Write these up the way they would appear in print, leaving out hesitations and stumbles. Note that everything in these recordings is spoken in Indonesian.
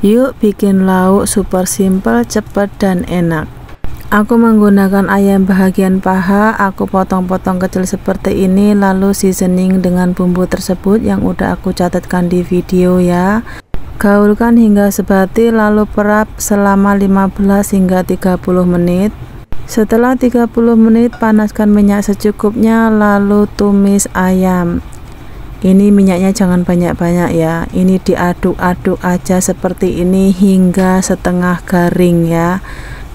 Yuk bikin lauk super simple, cepat dan enak. Aku menggunakan ayam bagian paha, aku potong-potong kecil seperti ini, lalu seasoning dengan bumbu tersebut yang udah aku catatkan di video ya. Gaulkan hingga sebati, lalu perap selama 15 hingga 30 menit. Setelah 30 menit, panaskan minyak secukupnya, lalu tumis ayam. Ini minyaknya jangan banyak-banyak ya, ini diaduk-aduk aja seperti ini hingga setengah garing ya.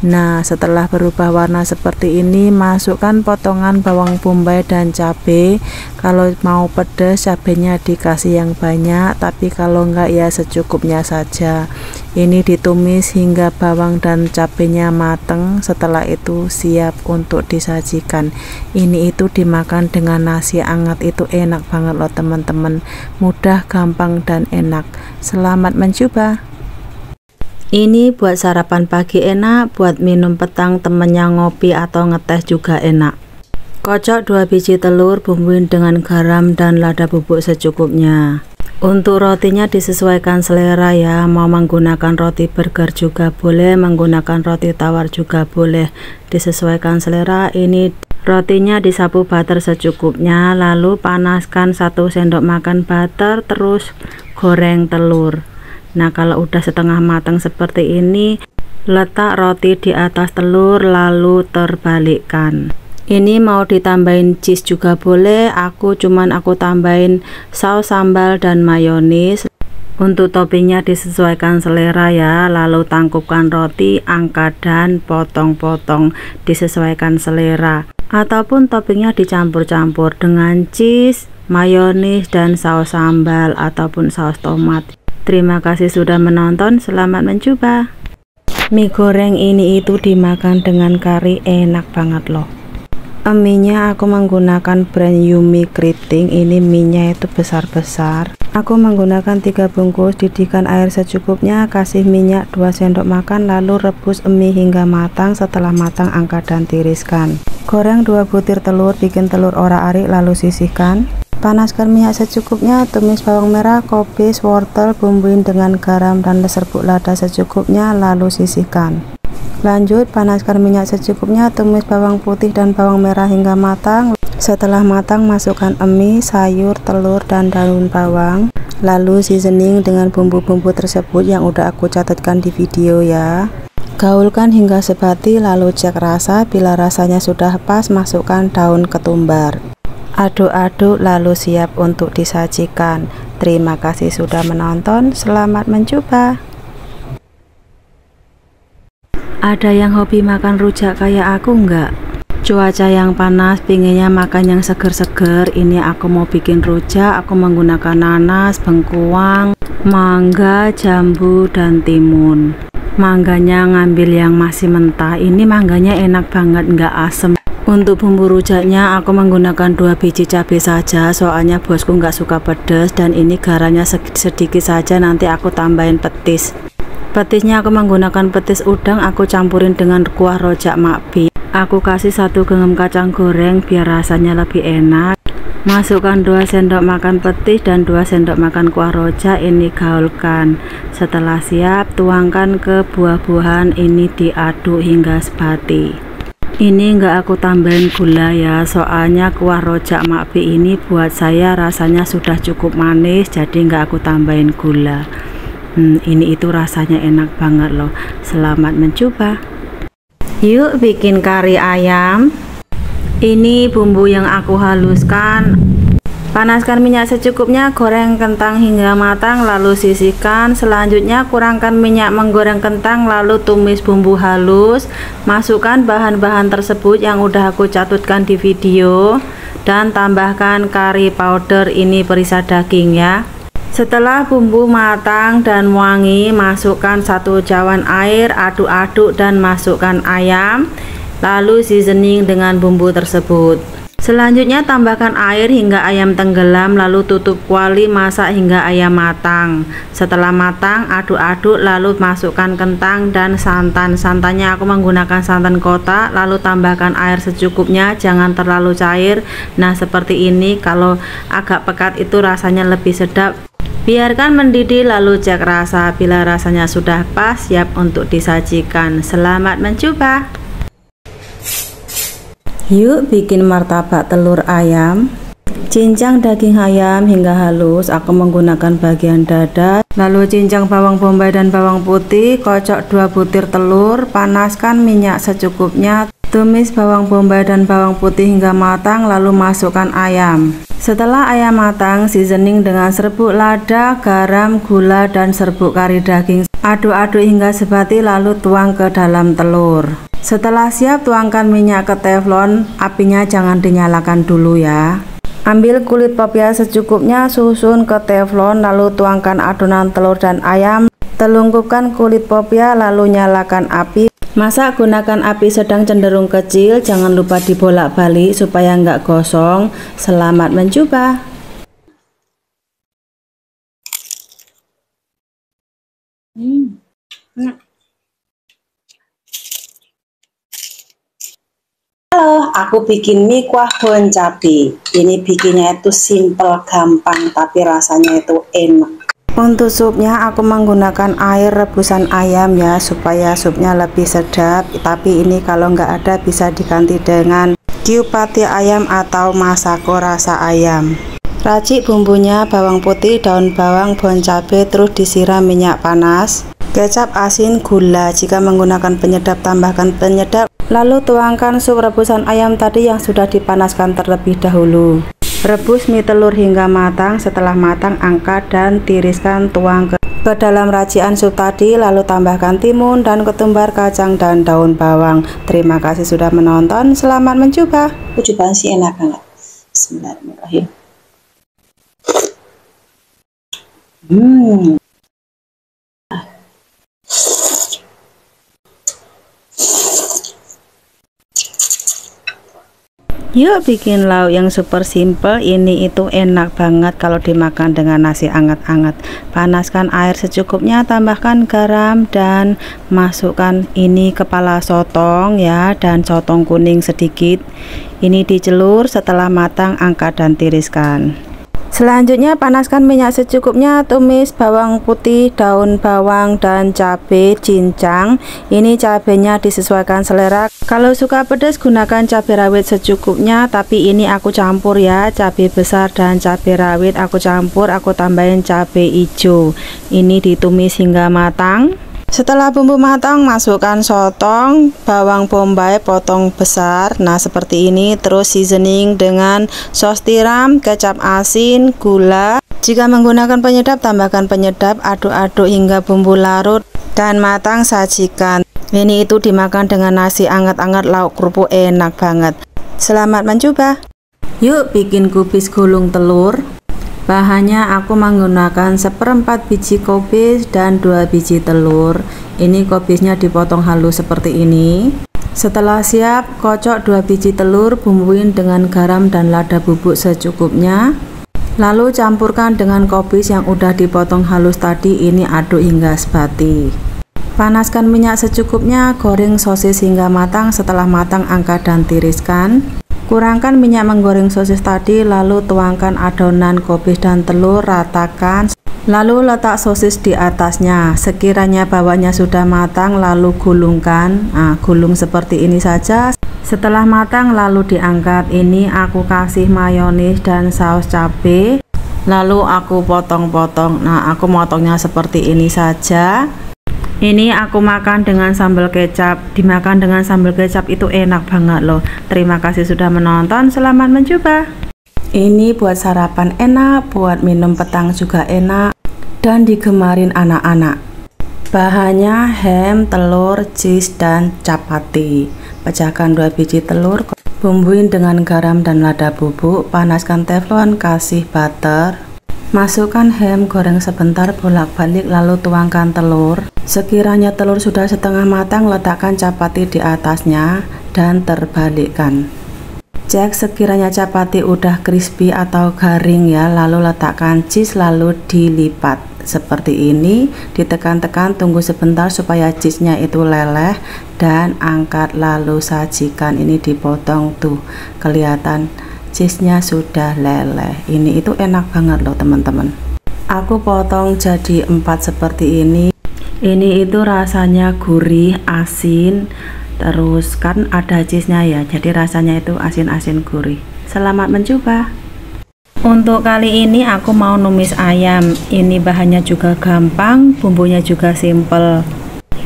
Nah, setelah berubah warna seperti ini, masukkan potongan bawang bombay dan cabai. Kalau mau pedas, cabenya dikasih yang banyak, tapi kalau enggak ya secukupnya saja. Ini ditumis hingga bawang dan cabenya mateng. Setelah itu siap untuk disajikan. Ini itu dimakan dengan nasi hangat, itu enak banget loh teman-teman. Mudah, gampang dan enak. Selamat mencoba. Ini buat sarapan pagi enak, buat minum petang temennya ngopi atau ngeteh juga enak. Kocok 2 biji telur, bumbuin dengan garam dan lada bubuk secukupnya. Untuk rotinya disesuaikan selera ya, mau menggunakan roti burger juga boleh, menggunakan roti tawar juga boleh, disesuaikan selera. Ini rotinya disapu butter secukupnya, lalu panaskan 1 sendok makan butter, terus goreng telur. Nah, kalau udah setengah matang seperti ini, letak roti di atas telur lalu terbalikkan. Ini mau ditambahin cheese juga boleh, aku tambahin saus sambal dan mayonis. Untuk toppingnya disesuaikan selera ya, lalu tangkupkan roti, angkat dan potong-potong, disesuaikan selera. Ataupun toppingnya dicampur-campur dengan cheese, mayonis dan saus sambal ataupun saus tomat. Terima kasih sudah menonton, selamat mencoba. Mie goreng ini itu dimakan dengan kari enak banget loh. Mie-nya aku menggunakan brand Yumi Keriting, ini mie-nya itu besar-besar. Aku menggunakan 3 bungkus, didihkan air secukupnya, kasih minyak 2 sendok makan, lalu rebus mie hingga matang. Setelah matang angkat dan tiriskan. Goreng 2 butir telur, bikin telur orak-arik lalu sisihkan. Panaskan minyak secukupnya, tumis bawang merah, kobis, wortel, bumbuin dengan garam dan serbuk lada secukupnya, lalu sisihkan. Lanjut, panaskan minyak secukupnya, tumis bawang putih dan bawang merah hingga matang. Setelah matang, masukkan mie, sayur, telur, dan daun bawang. Lalu seasoning dengan bumbu-bumbu tersebut yang udah aku catatkan di video ya. Gaulkan hingga sebati, lalu cek rasa. Bila rasanya sudah pas, masukkan daun ketumbar. Aduk-aduk lalu siap untuk disajikan. Terima kasih sudah menonton, selamat mencoba. Ada yang hobi makan rujak kayak aku enggak? Cuaca yang panas, pinginnya makan yang seger-seger. Ini aku mau bikin rujak, aku menggunakan nanas, bengkuang, mangga, jambu, dan timun. Mangganya ngambil yang masih mentah, ini mangganya enak banget, enggak asem. Untuk bumbu rujaknya aku menggunakan 2 biji cabai saja, soalnya bosku nggak suka pedas, dan ini garamnya sedikit saja, nanti aku tambahin petis. Petisnya aku menggunakan petis udang, aku campurin dengan kuah rojak makbi. Aku kasih 1 genggam kacang goreng biar rasanya lebih enak. Masukkan 2 sendok makan petis dan 2 sendok makan kuah rojak, ini gaulkan. Setelah siap, tuangkan ke buah-buahan, ini diaduk hingga sebati. Ini enggak aku tambahin gula ya, soalnya kuah rojak makbi ini buat saya rasanya sudah cukup manis, jadi enggak aku tambahin gula. Ini itu rasanya enak banget loh, selamat mencoba. Yuk bikin kari ayam. Ini bumbu yang aku haluskan. Panaskan minyak secukupnya, goreng kentang hingga matang lalu sisihkan. Selanjutnya kurangkan minyak menggoreng kentang, lalu tumis bumbu halus. Masukkan bahan-bahan tersebut yang udah aku catatkan di video, dan tambahkan kari powder, ini perisa daging ya. Setelah bumbu matang dan wangi, masukkan 1 cawan air, aduk-aduk dan masukkan ayam, lalu seasoning dengan bumbu tersebut. Selanjutnya tambahkan air hingga ayam tenggelam, lalu tutup kuali, masak hingga ayam matang. Setelah matang, aduk-aduk lalu masukkan kentang dan santan. Santannya aku menggunakan santan kotak, lalu tambahkan air secukupnya, jangan terlalu cair. Nah, seperti ini, kalau agak pekat itu rasanya lebih sedap. Biarkan mendidih lalu cek rasa. Bila rasanya sudah pas, siap untuk disajikan. Selamat mencoba. Yuk bikin martabak telur ayam. Cincang daging ayam hingga halus. Aku menggunakan bagian dada. Lalu cincang bawang bombay dan bawang putih. Kocok 2 butir telur. Panaskan minyak secukupnya. Tumis bawang bombay dan bawang putih hingga matang, lalu masukkan ayam. Setelah ayam matang, seasoning dengan serbuk lada, garam, gula, dan serbuk kari daging. Aduk-aduk hingga sebati lalu tuang ke dalam telur. Setelah siap, tuangkan minyak ke teflon. Apinya jangan dinyalakan dulu ya. Ambil kulit popia secukupnya, susun ke teflon, lalu tuangkan adonan telur dan ayam. Telungkupkan kulit popia, lalu nyalakan api. Masak gunakan api sedang cenderung kecil, jangan lupa dibolak-balik supaya nggak gosong. Selamat mencoba. Halo, aku bikin mie kuah bon cabai. Ini bikinnya itu simple, gampang, tapi rasanya itu enak. Untuk supnya aku menggunakan air rebusan ayam ya, supaya supnya lebih sedap. Tapi ini kalau nggak ada bisa diganti dengan cube pati ayam atau masako rasa ayam. Racik bumbunya, bawang putih, daun bawang, bon cabai, terus disiram minyak panas. Kecap, asin, gula. Jika menggunakan penyedap, tambahkan penyedap. Lalu tuangkan sup rebusan ayam tadi yang sudah dipanaskan terlebih dahulu. Rebus mie telur hingga matang. Setelah matang, angkat dan tiriskan, tuang ke dalam racikan sup tadi. Lalu tambahkan timun dan ketumbar, kacang dan daun bawang. Terima kasih sudah menonton. Selamat mencoba. Coba sih enak banget. Bismillahirrahmanirrahim. Yuk bikin lauk yang super simple. Ini itu enak banget kalau dimakan dengan nasi anget-anget. Panaskan air secukupnya, tambahkan garam dan masukkan ini kepala sotong ya, dan sotong kuning sedikit. Ini dicelur, setelah matang angkat dan tiriskan. Selanjutnya panaskan minyak secukupnya, tumis bawang putih, daun bawang dan cabai cincang. Ini cabenya disesuaikan selera. Kalau suka pedas gunakan cabai rawit secukupnya, tapi ini aku campur ya, cabai besar dan cabai rawit aku campur, aku tambahin cabai hijau. Ini ditumis hingga matang. Setelah bumbu matang, masukkan sotong, bawang bombay potong besar, nah seperti ini. Terus seasoning dengan saus tiram, kecap asin, gula. Jika menggunakan penyedap, tambahkan penyedap, aduk-aduk hingga bumbu larut dan matang, sajikan. Ini itu dimakan dengan nasi anget-anget, lauk kerupuk, enak banget. Selamat mencoba. Yuk bikin kubis gulung telur. Bahannya aku menggunakan 1/4 biji kubis dan 2 biji telur. Ini kubisnya dipotong halus seperti ini. Setelah siap, kocok 2 biji telur, bumbuin dengan garam dan lada bubuk secukupnya. Lalu campurkan dengan kubis yang udah dipotong halus tadi. Ini aduk hingga sebati. Panaskan minyak secukupnya, goreng sosis hingga matang. Setelah matang angkat dan tiriskan. Kurangkan minyak menggoreng sosis tadi, lalu tuangkan adonan kubis dan telur, ratakan, lalu letak sosis di atasnya. Sekiranya bawahnya sudah matang, lalu gulungkan. Gulung seperti ini saja. Setelah matang lalu diangkat. Ini aku kasih mayonis dan saus cabai, lalu aku potong-potong. Aku motongnya seperti ini saja. Ini aku makan dengan sambal kecap. Dimakan dengan sambal kecap itu enak banget loh. Terima kasih sudah menonton. Selamat mencoba. Ini buat sarapan enak, buat minum petang juga enak, dan digemarin anak-anak. Bahannya ham, telur, cheese, dan capati. Pecahkan 2 biji telur, bumbuin dengan garam dan lada bubuk. Panaskan teflon, kasih butter. Masukkan ham, goreng sebentar, bolak-balik, lalu tuangkan telur. Sekiranya telur sudah setengah matang, letakkan capati di atasnya dan terbalikkan. Cek sekiranya capati udah crispy atau garing ya, lalu letakkan cheese, lalu dilipat seperti ini. Ditekan-tekan, tunggu sebentar supaya cheese-nya itu leleh dan angkat lalu sajikan. Ini dipotong tuh, kelihatan cheese-nya sudah leleh. Ini itu enak banget loh teman-teman. Aku potong jadi 4 seperti ini. Ini itu rasanya gurih, asin, terus kan ada cheese-nya ya, jadi rasanya itu asin-asin gurih. Selamat mencoba. Untuk kali ini aku mau numis ayam. Ini bahannya juga gampang, bumbunya juga simple.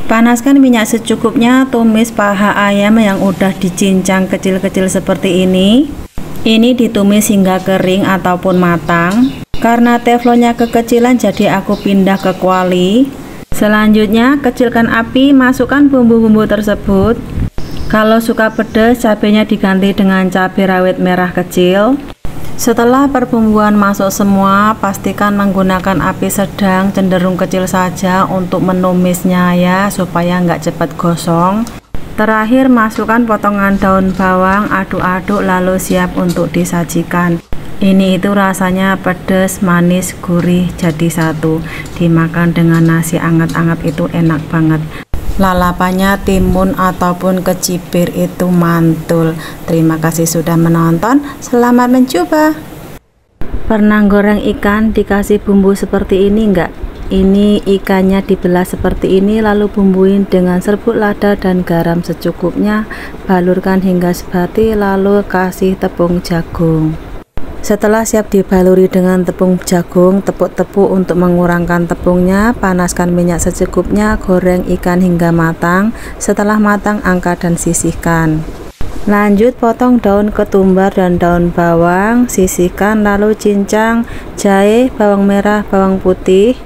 Panaskan minyak secukupnya, tumis paha ayam yang udah dicincang kecil-kecil seperti ini. Ini ditumis hingga kering ataupun matang. Karena teflonnya kekecilan jadi aku pindah ke kuali. Selanjutnya kecilkan api, masukkan bumbu-bumbu tersebut. Kalau suka pedas, cabenya diganti dengan cabai rawit merah kecil. Setelah perbumbuan masuk semua, pastikan menggunakan api sedang cenderung kecil saja untuk menumisnya ya, supaya nggak cepat gosong. Terakhir masukkan potongan daun bawang, aduk-aduk lalu siap untuk disajikan. Ini itu rasanya pedas, manis, gurih jadi satu. Dimakan dengan nasi anget-anget itu enak banget. Lalapannya timun ataupun kecibir itu mantul. Terima kasih sudah menonton. Selamat mencoba. Pernah goreng ikan dikasih bumbu seperti ini enggak? Ini ikannya dibelah seperti ini, lalu bumbuin dengan serbuk lada dan garam secukupnya. Balurkan hingga sebati, lalu kasih tepung jagung. Setelah siap dibaluri dengan tepung jagung, tepuk-tepuk untuk mengurangkan tepungnya. Panaskan minyak secukupnya, goreng ikan hingga matang. Setelah matang, angkat dan sisihkan. Lanjut potong daun ketumbar dan daun bawang, sisihkan lalu cincang jahe, bawang merah, bawang putih.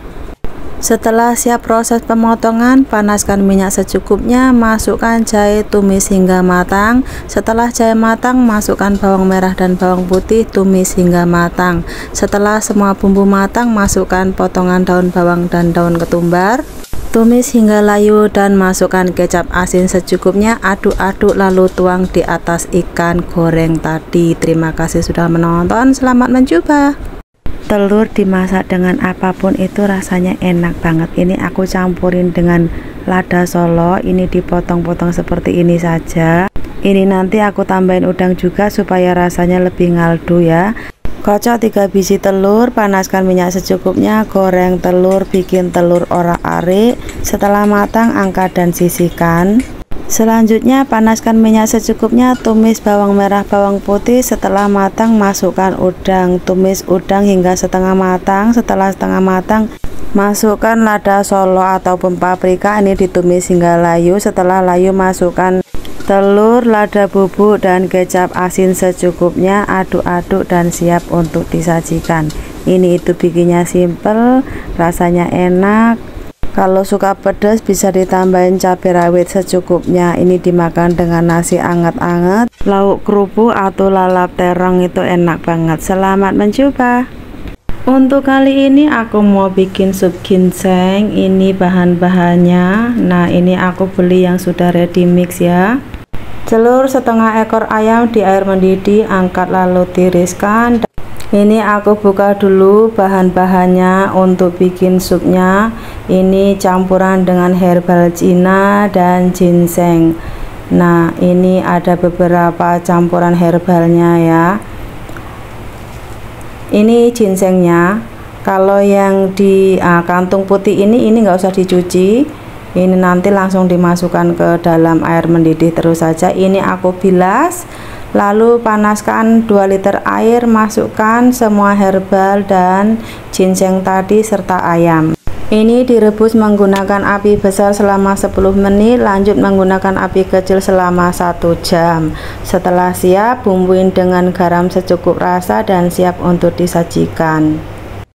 Setelah siap proses pemotongan, panaskan minyak secukupnya, masukkan jahe, tumis hingga matang. Setelah jahe matang, masukkan bawang merah dan bawang putih, tumis hingga matang. Setelah semua bumbu matang, masukkan potongan daun bawang dan daun ketumbar. Tumis hingga layu dan masukkan kecap asin secukupnya, aduk-aduk lalu tuang di atas ikan goreng tadi. Terima kasih sudah menonton, selamat mencoba. Telur dimasak dengan apapun itu rasanya enak banget. Ini aku campurin dengan lada Solo, ini dipotong-potong seperti ini saja. Ini nanti aku tambahin udang juga supaya rasanya lebih ngaldu ya. Kocok 3 biji telur, panaskan minyak secukupnya, goreng telur, bikin telur orak-arik. Setelah matang, angkat dan sisihkan. Selanjutnya panaskan minyak secukupnya, tumis bawang merah, bawang putih. Setelah matang, masukkan udang, tumis udang hingga setengah matang. Setelah setengah matang, masukkan lada Solo ataupun paprika, ini ditumis hingga layu. Setelah layu, masukkan telur, lada bubuk dan kecap asin secukupnya, aduk-aduk dan siap untuk disajikan. Ini itu bikinnya simple, rasanya enak. Kalau suka pedas bisa ditambahin cabai rawit secukupnya. Ini dimakan dengan nasi anget-anget, lauk kerupuk atau lalap terong itu enak banget. Selamat mencoba. Untuk kali ini aku mau bikin sup ginseng. Ini bahan-bahannya. Nah, ini aku beli yang sudah ready mix ya. Telur setengah ekor ayam di air mendidih, angkat lalu tiriskan. Ini aku buka dulu bahan-bahannya untuk bikin supnya. Ini campuran dengan herbal Cina dan ginseng. Nah, ini ada beberapa campuran herbalnya ya. Ini ginsengnya. Kalau yang di kantung putih ini nggak usah dicuci. Ini nanti langsung dimasukkan ke dalam air mendidih terus saja. Ini aku bilas. Lalu panaskan 2 liter air, masukkan semua herbal dan ginseng tadi serta ayam. Ini direbus menggunakan api besar selama 10 menit, lanjut menggunakan api kecil selama 1 jam. Setelah siap, bumbuin dengan garam secukup rasa dan siap untuk disajikan.